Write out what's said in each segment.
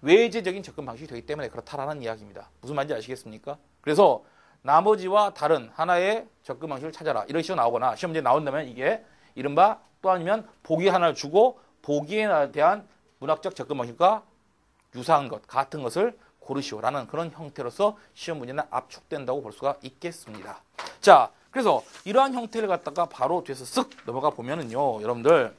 외재적인 접근 방식이 되기 때문에 그렇다라는 이야기입니다. 무슨 말인지 아시겠습니까? 그래서 나머지와 다른 하나의 접근 방식을 찾아라. 이런 식으로 나오거나 시험 문제 나온다면 이게 이른바 또 아니면 보기 하나를 주고 보기에 대한 문학적 접근 방식과 유사한 것, 같은 것을 고르시오라는 그런 형태로서 시험 문제는 압축된다고 볼 수가 있겠습니다. 자, 그래서 이러한 형태를 갖다가 바로 뒤에서 쓱 넘어가 보면은요, 여러분들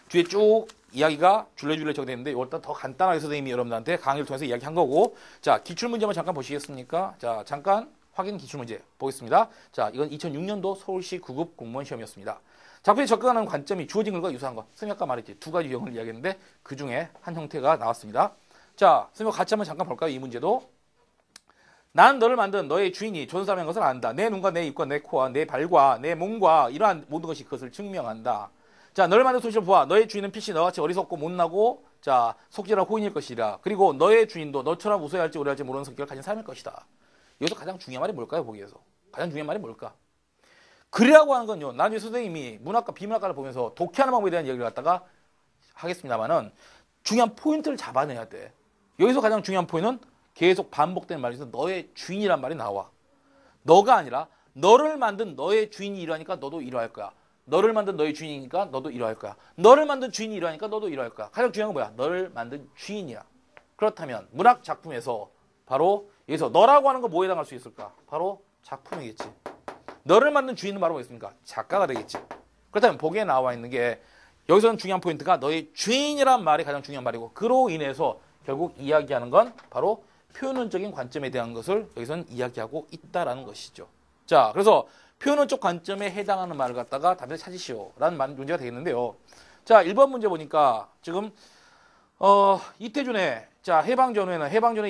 뒤에 쭉 이야기가 줄레줄레 적용되어 있는데 이걸 더 간단하게 선생님이 여러분들한테 강의를 통해서 이야기한 거고, 자, 기출문제 한번 잠깐 보시겠습니까? 자, 잠깐 확인 기출문제 보겠습니다. 자, 이건 2006년도 서울시 9급 공무원 시험이었습니다. 작품에 접근하는 관점이 주어진 글과 유사한 것. 선생님 아까 말했지. 두 가지 유형을 이야기했는데 그 중에 한 형태가 나왔습니다. 자, 선생님 같이 한번 잠깐 볼까요? 이 문제도. 난 너를 만든 너의 주인이 존재하는 것을 안다. 내 눈과 내 입과 내 코와 내 발과 내 몸과 이러한 모든 것이 그것을 증명한다. 자, 너를 만든 손실을 보아. 너의 주인은 필시 너같이 어리석고 못나고 자, 속죄라 호인일 것이라. 그리고 너의 주인도 너처럼 웃어야 할지 오래 할지 모르는 성격을 가진 사람일 것이다. 여기서 가장 중요한 말이 뭘까요? 보기에서. 가장 중요한 말이 뭘까? 글이라고 하는 건요. 나중에 선생님이 문학과 비문학과를 보면서 독해하는 방법에 대한 얘기를 갖다가 하겠습니다만은 중요한 포인트를 잡아내야 돼. 여기서 가장 중요한 포인트는 계속 반복되는 말에서 너의 주인이란 말이 나와. 너가 아니라 너를 만든 너의 주인이 이러하니까 너도 이러할 거야. 너를 만든 너의 주인이니까 너도 이러할 거야. 너를 만든 주인이 이러하니까 너도 이러할 거야. 가장 중요한 건 뭐야? 너를 만든 주인이야. 그렇다면 문학 작품에서 바로 여기서 너라고 하는 거 뭐에 해당할 수 있을까? 바로 작품이겠지. 너를 만든 주인은 바로 뭐겠습니까? 작가가 되겠지. 그렇다면 보기에 나와 있는 게 여기서는 중요한 포인트가 너의 주인이란 말이 가장 중요한 말이고 그로 인해서 결국 이야기하는 건 바로 표현론적인 관점에 대한 것을 여기서는 이야기하고 있다라는 것이죠. 자, 그래서 표현론적 관점에 해당하는 말을 갖다가 답을 찾으시오라는 문제가 되겠는데요. 자, 1번 문제 보니까 지금 이태준의 자 해방 전에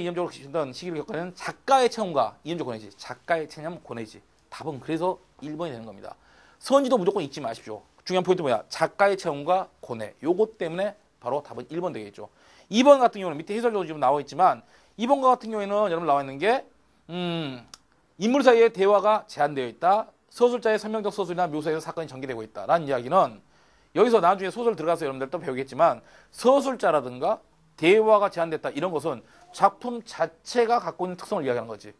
이념적으로 지던 시기를 겪어낸 작가의 체험과 이념적 고뇌지. 작가의 체험 고뇌지. 답은 그래서 1번이 되는 겁니다. 선지도 무조건 잊지 마십시오. 중요한 포인트 뭐야? 작가의 체험과 고뇌. 요것 때문에 바로 답은 1번 되겠죠. 2번 같은 경우는 밑에 해설적으로 지금 나와 있지만 2번과 같은 경우에는 여러분 나와 있는 게 인물 사이의 대화가 제한되어 있다. 서술자의 설명적 서술이나 묘사에서 사건이 전개되고 있다. 라는 이야기는 여기서 나중에 소설 들어가서 여러분들 또 배우겠지만 서술자라든가 대화가 제한됐다. 이런 것은 작품 자체가 갖고 있는 특성을 이야기하는 거지.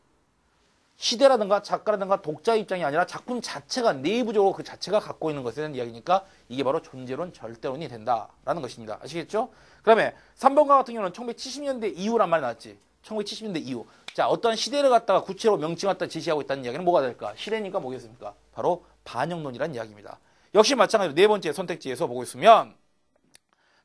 시대라든가 작가라든가 독자 입장이 아니라 작품 자체가 내부적으로 그 자체가 갖고 있는 것에 대한 이야기니까 이게 바로 존재론, 절대론이 된다라는 것입니다. 아시겠죠? 그 다음에 3번과 같은 경우는 1970년대 이후란 말이 나왔지. 1970년대 이후. 자, 어떤 시대를 갖다가 구체로 명칭 갖다 제시하고 있다는 이야기는 뭐가 될까? 시대니까 뭐겠습니까? 바로 반영론이라는 이야기입니다. 역시 마찬가지로 네 번째 선택지에서 보고 있으면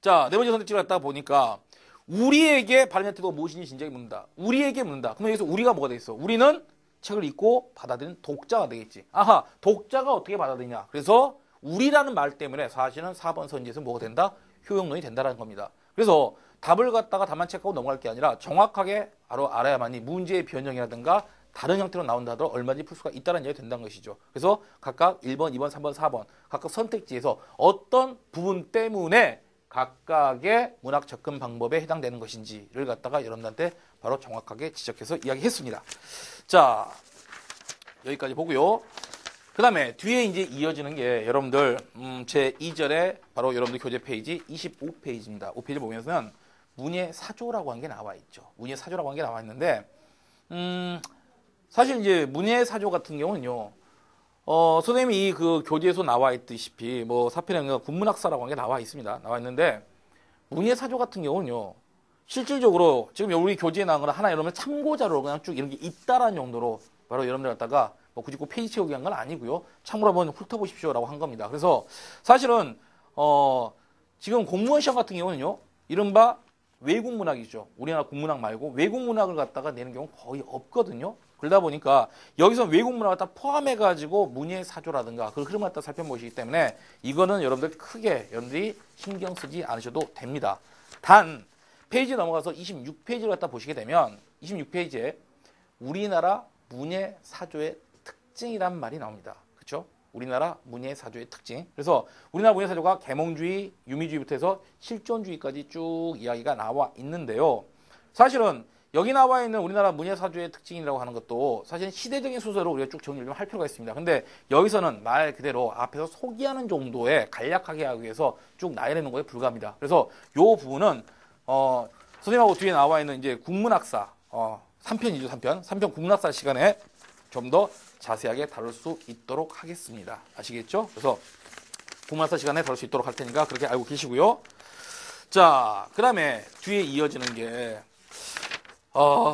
자, 네 번째 선택지를 갖다가 보니까 우리에게 발견 태도가 무엇인지 진작에 묻는다. 우리에게 묻는다. 그러면 여기서 우리가 뭐가 돼 있어? 우리는 책을 읽고 받아들이는 독자가 되겠지. 아하, 독자가 어떻게 받아들이냐. 그래서 우리라는 말 때문에 사실은 4번 선지에서 뭐가 된다? 효용론이 된다는 겁니다. 그래서 답을 갖다가 답만 체크하고 넘어갈 게 아니라 정확하게 바로 알아야만이 문제의 변형이라든가 다른 형태로 나온다 하더라도 얼마든지 풀 수가 있다는 얘기가 된다는 것이죠. 그래서 각각 1번, 2번, 3번, 4번 각각 선택지에서 어떤 부분 때문에 각각의 문학 접근 방법에 해당되는 것인지를 갖다가 여러분들한테 바로 정확하게 지적해서 이야기했습니다. 자, 여기까지 보고요. 그 다음에 뒤에 이제 이어지는 게 여러분들 제 2절에 바로 여러분들 교재 페이지 25페이지입니다. 5페이지 보면은 문예 사조라고 한 게 나와 있죠. 문예 사조라고 한 게 나와 있는데 사실 이제 문예 사조 같은 경우는요. 선생님이 그 교재에서 나와 있듯이 뭐 사편행가 군문학사라고 한 게 나와 있습니다. 나와 있는데 문예 사조 같은 경우는요. 실질적으로 지금 우리 교재에 나온 거는 하나 여러분들 참고자료로 그냥 쭉 이런 게 있다라는 정도로 바로 여러분들 갖다가 뭐 굳이 꼭 페이지 채우기 한 건 아니고요. 참고로 한번 훑어보십시오라고 한 겁니다. 그래서 사실은 지금 공무원 시험 같은 경우는요. 이른바 외국 문학이죠. 우리나라 국문학 말고 외국 문학을 갖다가 내는 경우는 거의 없거든요. 그러다 보니까 여기서 외국 문학을 다 포함해가지고 문예 사조라든가 그 흐름을 갖다 살펴보시기 때문에 이거는 여러분들 크게 여러분들이 신경 쓰지 않으셔도 됩니다. 단 페이지 넘어가서 26페이지를 갖다 보시게 되면 26페이지에 우리나라 문예 사조의 특징이란 말이 나옵니다. 그렇죠? 우리나라 문예 사조의 특징. 그래서 우리나라 문예 사조가 계몽주의, 유미주의부터 해서 실존주의까지 쭉 이야기가 나와 있는데요. 사실은 여기 나와 있는 우리나라 문예 사조의 특징이라고 하는 것도 사실 시대적인 순서로 우리가 쭉 정리를 좀 할 필요가 있습니다. 근데 여기서는 말 그대로 앞에서 소개하는 정도의 간략하게 하기 위해서 쭉 나열해 놓은 거에 불과합니다. 그래서 요 부분은 선생님하고 뒤에 나와 있는 이제 국문학사 3편이죠, 3편. 3편 국문학사 시간에 좀 더 자세하게 다룰 수 있도록 하겠습니다. 아시겠죠? 그래서 국문학사 시간에 다룰 수 있도록 할 테니까 그렇게 알고 계시고요. 자, 그 다음에 뒤에 이어지는 게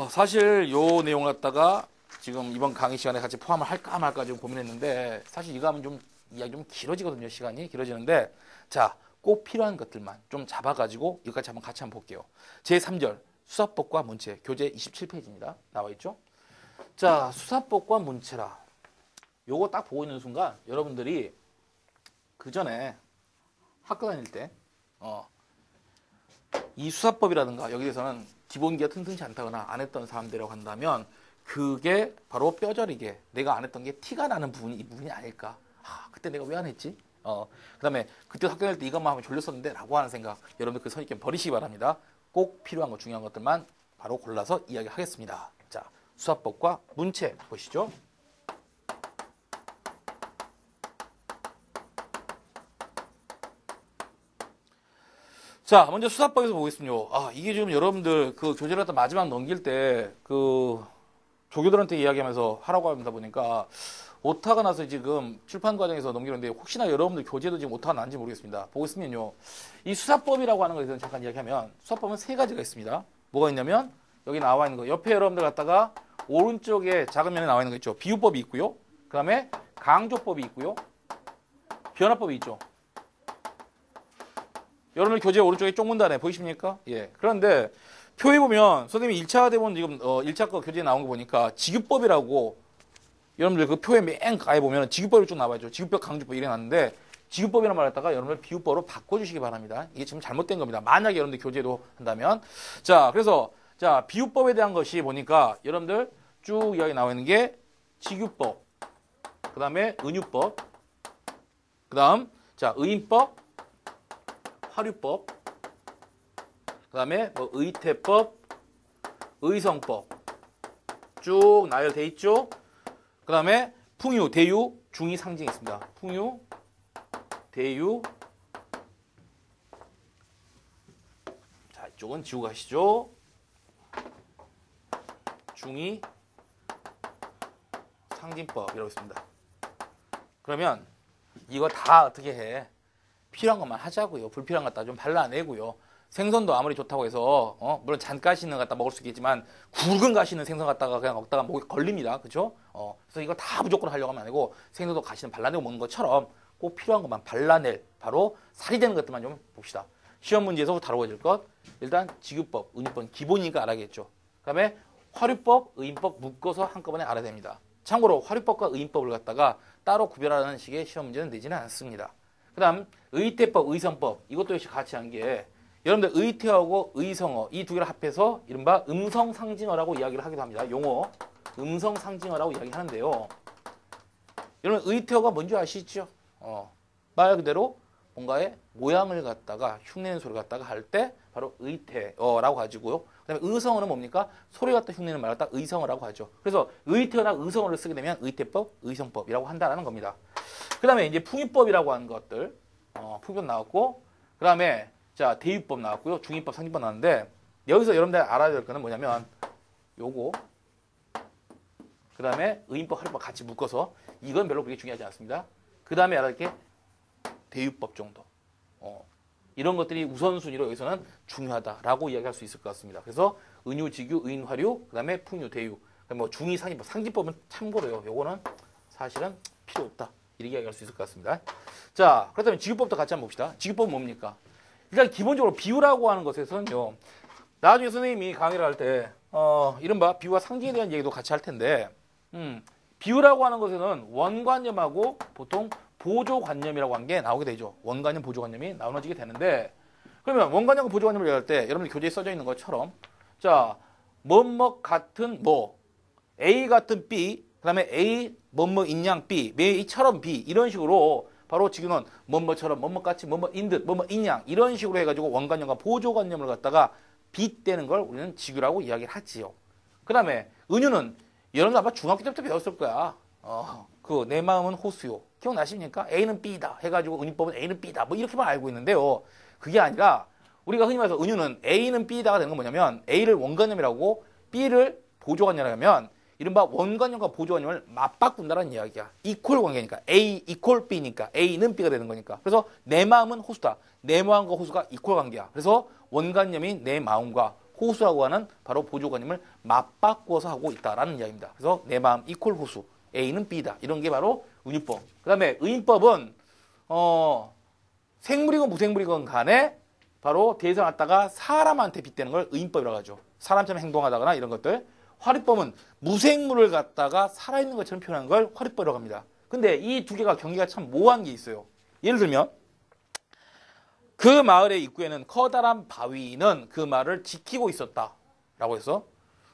사실 요 내용을 갖다가 지금 이번 강의 시간에 같이 포함을 할까 말까 지금 고민했는데 사실 이거 하면 좀 이야기 좀 길어지거든요. 시간이 길어지는데 자, 꼭 필요한 것들만 좀 잡아가지고 이것까지 한번 같이 한번 볼게요. 제3절 수사법과 문체 교재 27페이지입니다. 나와 있죠? 자, 수사법과 문체라. 요거 딱 보고 있는 순간 여러분들이 그 전에 학교 다닐 때 이 수사법이라든가 여기 대해서는 기본기가 튼튼치 않다거나 안 했던 사람들이라고 한다면 그게 바로 뼈저리게 내가 안 했던 게 티가 나는 부분이 이 부분이 아닐까. 그때 내가 왜 안 했지? 그 다음에 그때 학교 다닐 때 이것만 하면 졸렸었는데 라고 하는 생각 여러분들 그 선입견 버리시기 바랍니다. 꼭 필요한 거 중요한 것들만 바로 골라서 이야기하겠습니다. 자, 수사법과 문체 보시죠. 자, 먼저 수사법에서 보겠습니다. 이게 지금 여러분들 그 교재를 갖다 마지막 넘길 때 그 조교들한테 이야기하면서 하라고 하다 보니까 오타가 나서 지금 출판 과정에서 넘기는데 혹시나 여러분들 교재도 지금 오타가 난지 모르겠습니다. 보겠으면요. 이 수사법이라고 하는 것에 대해서 잠깐 이야기하면 수사법은 세 가지가 있습니다. 뭐가 있냐면 여기 나와 있는 거 옆에 여러분들 갖다가 오른쪽에 작은 면에 나와 있는 거 있죠. 비유법이 있고요. 그 다음에 강조법이 있고요. 변화법이 있죠. 여러분들 교재 오른쪽에 쪽문단에 보이십니까? 예. 그런데 표에 보면 선생님이 1차 대본 지금 1차 거 교재에 나온 거 보니까 지규법이라고 여러분들 그 표에 맨 가에 보면 지규법이 쭉 나와있죠. 지규법, 강조법 이래 놨는데 지규법이라는 말을 했다가 여러분들 비유법으로 바꿔주시기 바랍니다. 이게 지금 잘못된 겁니다. 만약에 여러분들 교재도 한다면. 자, 그래서 자 비유법에 대한 것이 보니까 여러분들 쭉 이야기 나와 있는 게 지규법, 그 다음에 은유법, 그 다음 자 의인법, 화류법, 그 다음에 뭐 의태법, 의성법 쭉 나열돼 있죠. 그 다음에 풍유, 대유, 중의, 상징이 있습니다. 풍유, 대유. 자, 이쪽은 지우고 가시죠. 중의, 상징법이라고 있습니다. 그러면 이거 다 어떻게 해? 필요한 것만 하자고요. 불필요한 것 갖다 좀 발라내고요. 생선도 아무리 좋다고 해서 물론 잔가시는 갖다 먹을 수 있겠지만 굵은 가시는 생선 갖다가 그냥 먹다가 목에 걸립니다. 그렇죠? 그래서 이거 다 무조건 하려고 하면 안 되고 생선도 가시는 발라내고 먹는 것처럼 꼭 필요한 것만 발라낼 바로 살이 되는 것들만 좀 봅시다. 시험 문제에서 다루어질 것 일단 지규법, 은유법 기본이니까 알아야겠죠. 그 다음에 화류법, 의인법 묶어서 한꺼번에 알아야 됩니다. 참고로 화류법과 의인법을 갖다가 따로 구별하는 식의 시험 문제는 내지는 않습니다. 그 다음 의태법, 의성법 이것도 역시 같이 한 게 여러분들 의태어하고 의성어 이 두 개를 합해서 이른바 음성상징어라고 이야기를 하기도 합니다. 용어 음성상징어라고 이야기하는데요. 여러분 의태어가 뭔지 아시죠? 말 그대로 뭔가의 모양을 갖다가 흉내내는 소리를 갖다가 할 때 바로 의태어라고 하지고요. 그 다음에 의성어는 뭡니까? 소리 갖다 흉내내는 말을 갖다 의성어라고 하죠. 그래서 의태어나 의성어를 쓰게 되면 의태법, 의성법이라고 한다는 겁니다. 그 다음에 이제 풍유법이라고 하는 것들 풍유법 나왔고 그 다음에 자 대유법 나왔고요. 중위법, 상징법 나왔는데 여기서 여러분들 알아야 될 거는 뭐냐면 요거 그 다음에 의인법, 화류법 같이 묶어서 이건 별로 그렇게 중요하지 않습니다. 그 다음에 알아야 될 게 대유법 정도 이런 것들이 우선순위로 여기서는 중요하다라고 이야기할 수 있을 것 같습니다. 그래서 은유, 지규, 의인, 화류 그 다음에 풍유, 대유 뭐 중위, 상징법, 상징법은 참고로요. 요거는 사실은 필요 없다 이렇게 이야기할 수 있을 것 같습니다. 자 그렇다면 지규법도 같이 한번 봅시다. 지규법은 뭡니까? 일단 기본적으로 비유라고 하는 것에서는요. 나중에 선생님이 강의를 할 때 이른바 비유와 상징에 대한 얘기도 같이 할 텐데 비유라고 하는 것에는 원관념하고 보통 보조관념이라고 한 게 나오게 되죠. 원관념, 보조관념이 나눠지게 되는데 그러면 원관념과 보조관념을 얘기할 때 여러분들 교재에 써져 있는 것처럼 자 뭐뭐 같은 뭐 A 같은 B 그 다음에 A 뭐뭐 인양 B A처럼 B 이런 식으로 바로 지금은 뭐뭐처럼 뭐뭐같이 뭐뭐인 듯 뭐뭐인 양 이런 식으로 해가지고 원관념과 보조관념을 갖다가 빗대는 걸 우리는 지규라고 이야기를 하지요. 그 다음에 은유는 여러분들 아마 중학교 때부터 배웠을 거야. 그 내 마음은 호수요. 기억나십니까? A는 B다 해가지고 은유법은 A는 B다 뭐 이렇게만 알고 있는데요. 그게 아니라 우리가 흔히 말해서 은유는 A는 B다가 되는 건 뭐냐면 A를 원관념이라고 B를 보조관념이라고 하면 이른바 원관념과 보조관념을 맞바꾼다는 이야기야. 이퀄 관계니까 A 이퀄 B니까 A는 B가 되는 거니까. 그래서 내 마음은 호수다. 내 마음과 호수가 이퀄 관계야. 그래서 원관념인 내 마음과 호수라고 하는 바로 보조관념을 맞바꿔서 하고 있다라는 이야기입니다. 그래서 내 마음 이퀄 호수, A는 B다. 이런 게 바로 은유법. 그 다음에 의인법은 생물이건 무생물이건 간에 바로 대상을 갖다가 사람한테 빗대는 걸 의인법이라고 하죠. 사람처럼 행동하다거나 이런 것들. 화리법은 무생물을 갖다가 살아있는 것처럼 표현하는 걸 화리법이라고 합니다. 근데 이 두 개가 경계가 참 모호한 게 있어요. 예를 들면 그 마을의 입구에는 커다란 바위는 그 마을을 지키고 있었다라고 해서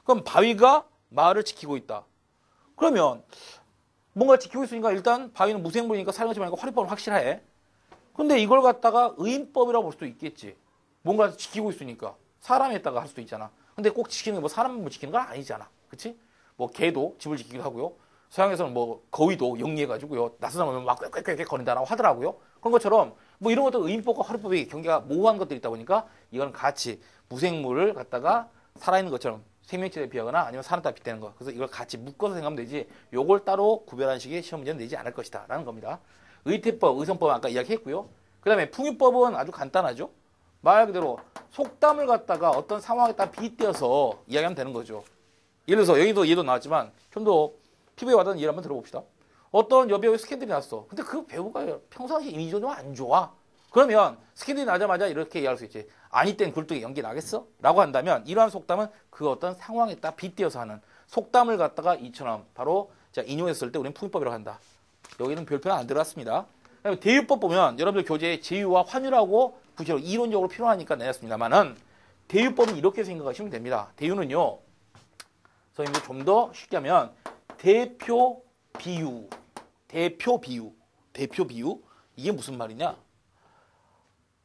그럼 바위가 마을을 지키고 있다. 그러면 뭔가 지키고 있으니까 일단 바위는 무생물이니까 살아있는 것처럼 하니까 화리법은 확실해. 근데 이걸 갖다가 의인법이라고 볼 수도 있겠지. 뭔가 지키고 있으니까 사람에다가 할 수도 있잖아. 근데 꼭 지키는 게 뭐 사람만 지키는 건 아니잖아. 그치? 뭐 개도 집을 지키기도 하고요. 서양에서는 뭐 거위도 영리해가지고요. 낯선 사람 오면 막 꽥꽥꽥 거린다라고 하더라고요. 그런 것처럼 뭐 이런 것도 의인법과 화리법이 경계가 모호한 것들이 있다 보니까 이건 같이 무생물을 갖다가 살아있는 것처럼 생명체에 비하거나 아니면 사람 따라 빗대는 거. 그래서 이걸 같이 묶어서 생각하면 되지 요걸 따로 구별하는 식의 시험 문제는 내지 않을 것이다 라는 겁니다. 의태법, 의성법은 아까 이야기했고요. 그 다음에 풍유법은 아주 간단하죠. 말 그대로 속담을 갖다가 어떤 상황에 따라 빗대어서 이야기하면 되는 거죠. 예를 들어서 여기도 얘도 나왔지만 좀 더 피부에 와닿는 예를 한번 들어봅시다. 어떤 여배우의 스캔들이 났어. 근데 그 배우가 평상시에 이미지가 좀 안 좋아. 그러면 스캔들이 나자마자 이렇게 얘기할 수 있지. 아니 땐 굴뚝에 연기 나겠어? 라고 한다면 이러한 속담은 그 어떤 상황에 따라 빗대어서 하는 속담을 갖다가 이처럼 바로 인용했을 때 우리는 풍유법이라고 한다. 여기는 별표는 안 들어갔습니다. 그다음에 대유법 보면 여러분들 교재에 제유와 환유라고 구체로 이론적으로 필요하니까 내놨습니다만은 대유법은 이렇게 생각하시면 됩니다. 대유는요. 선생님들 좀 더 쉽게 하면 대표 비유. 이게 무슨 말이냐?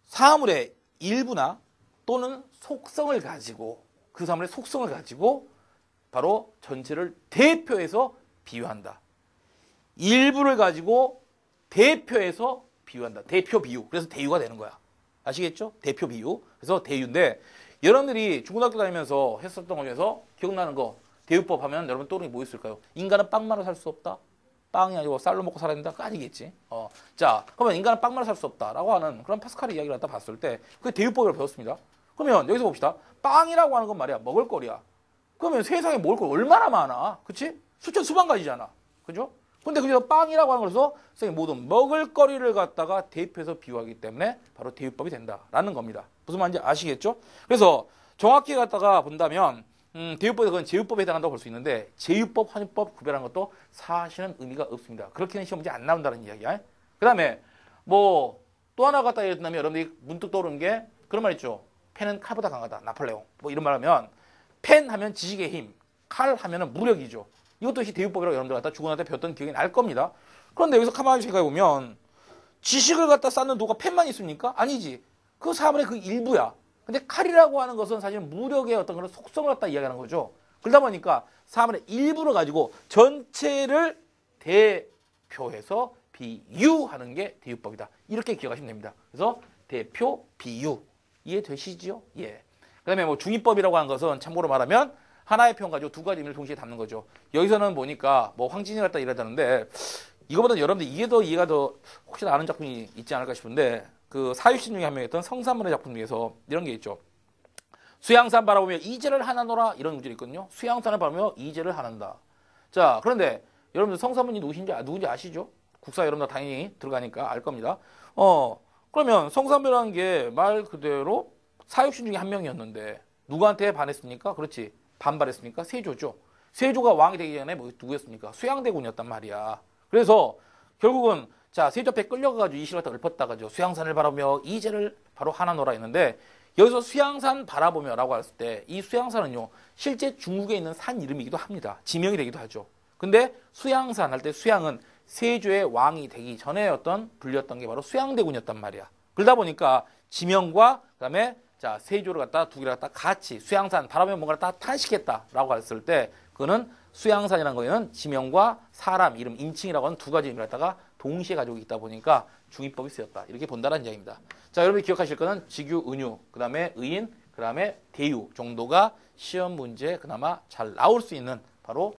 사물의 일부나 또는 속성을 가지고 그 사물의 속성을 가지고 바로 전체를 대표해서 비유한다. 일부를 가지고 대표해서 비유한다. 대표 비유. 그래서 대유가 되는 거야. 아시겠죠? 대표 비유. 그래서 대유인데 여러분들이 중고등학교 다니면서 했었던 거 중에서 기억나는 거 대유법 하면 여러분 떠오르는 게 뭐 있을까요? 인간은 빵만으로 살 수 없다. 빵이 아니고 쌀로 먹고 살아야 된다. 그거 아니겠지. 자, 그러면 인간은 빵만으로 살 수 없다라고 하는 그런 파스칼의 이야기를 갖다 봤을 때 그게 대유법이라고 배웠습니다. 그러면 여기서 봅시다. 빵이라고 하는 건 말이야. 먹을거리야. 그러면 세상에 먹을 거 얼마나 많아. 그치? 수천 수만 가지잖아. 그죠? 근데 그래서 빵이라고 하는 거에서 선생님 모든 먹을거리를 갖다가 대입해서 비유하기 때문에 바로 대유법이 된다라는 겁니다. 무슨 말인지 아시겠죠? 그래서 정확히 갖다가 본다면 대유법에 그건 제유법에 해당한다고 볼 수 있는데 제유법, 환유법 구별하는 것도 사실은 의미가 없습니다. 그렇게는 시험 문제 안 나온다는 이야기야. 그 다음에 뭐 또 하나 갖다 예를 들면 여러분들이 문득 떠오르는 게 그런 말 있죠. 펜은 칼보다 강하다. 나폴레옹. 뭐 이런 말 하면 펜 하면 지식의 힘, 칼 하면은 무력이죠. 이것도 역시 대유법이라고 여러분들 갖다 주군한테 배웠던 기억이 날 겁니다. 그런데 여기서 가만히 생각해보면 지식을 갖다 쌓는 도구가 펜만 있습니까? 아니지. 그 사물의 그 일부야. 근데 칼이라고 하는 것은 사실 무력의 어떤 그런 속성을 갖다 이야기하는 거죠. 그러다 보니까 사물의 일부를 가지고 전체를 대표해서 비유하는 게 대유법이다. 이렇게 기억하시면 됩니다. 그래서 대표, 비유. 이해되시죠? 예. 그 다음에 뭐 중의법이라고 하는 것은 참고로 말하면 하나의 표현 가지고 두 가지 의미를 동시에 담는 거죠. 여기서는 보니까 뭐 황진이 갖다 이러다는데 이거보다 여러분들 이게 더 이해가 더 혹시나 아는 작품이 있지 않을까 싶은데 그 사유신 중에 한 명이었던 성산문의 작품 중에서 이런 게 있죠. 수양산 바라보며 이제를 하나노라 이런 구절이 있거든요. 수양산을 바라보며 이제를 하난다. 자, 그런데 여러분들 성산문이 누군지 아시죠? 국사 여러분들 당연히 들어가니까 알 겁니다. 그러면 성산문이라는 게 말 그대로 사육신 중에 한 명이었는데 누구한테 반했습니까? 그렇지. 반발했습니까? 세조죠. 세조가 왕이 되기 전에 뭐 누구였습니까? 수양대군이었단 말이야. 그래서 결국은 자 세조 앞에 끌려가가지고 이 시를 갖다 읊었다가죠. 수양산을 바라보며 이제를 바로 하나노라 했는데 여기서 수양산 바라보며라고 했을 때 이 수양산은요 실제 중국에 있는 산 이름이기도 합니다. 지명이 되기도 하죠. 근데 수양산 할 때 수양은 세조의 왕이 되기 전에 불렸던 게 바로 수양대군이었단 말이야. 그러다 보니까 지명과 그다음에 자 세조를 갖다 두 개를 갖다 같이 수양산 바라보며 뭔가를 다 탄식했다라고 했을 때 그거는 수양산이라는 거에는 지명과 사람 이름 인칭이라고 하는 두 가지 의미를 갖다가 동시에 가지고 있다 보니까 중위법이 쓰였다. 이렇게 본다는 이야기입니다. 자, 여러분이 기억하실 거는 직유, 은유, 그 다음에 의인, 그 다음에 대유 정도가 시험 문제에 그나마 잘 나올 수 있는 바로